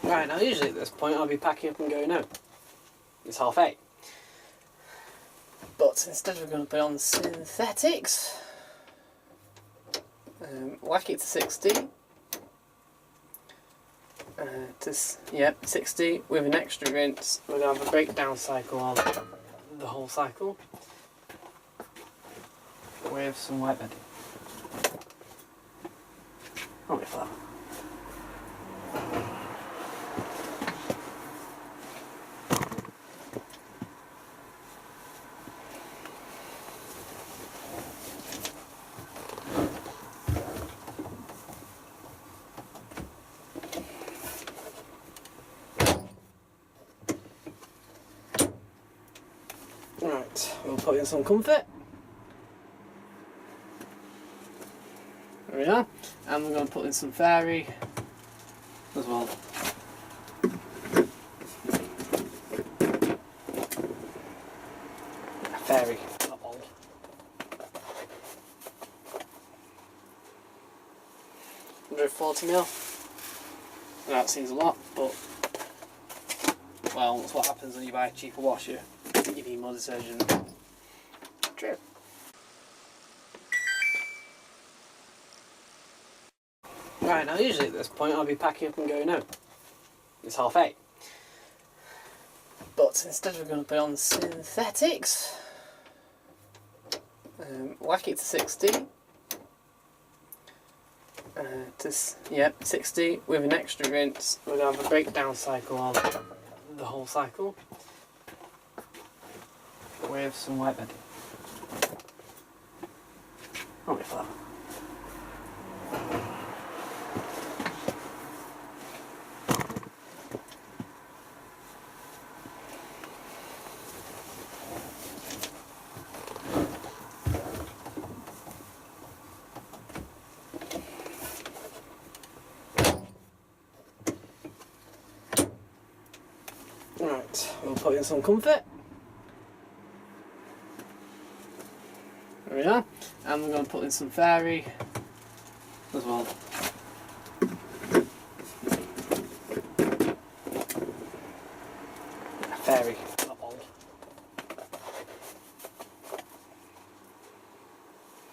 Right, now usually at this point I'll be packing up and going home. It's 8:30. But instead we're going to put on synthetics. Whack it to 60. Yep, 60 with an extra rinse. We're going to have a breakdown cycle on the whole cycle with some wet bedding. Only for that. Right, we'll put in some comfort. There we are. And we're going to put in some fairy as well. Fairy, not bold. £140ml. That seems a lot, but well, that's what happens when you buy a cheaper washer. You need more detergent. True. Right, now usually at this point I'll be packing up and going home. It's 8:30. But instead we're going to put on synthetics. Whack it to 60. Yep, 60 with an extra rinse. We're going to have a breakdown cycle on the whole cycle with some wet bedding. Only for that. Right, we'll put in some comfort. There we are. And we're going to put in some fairy as well.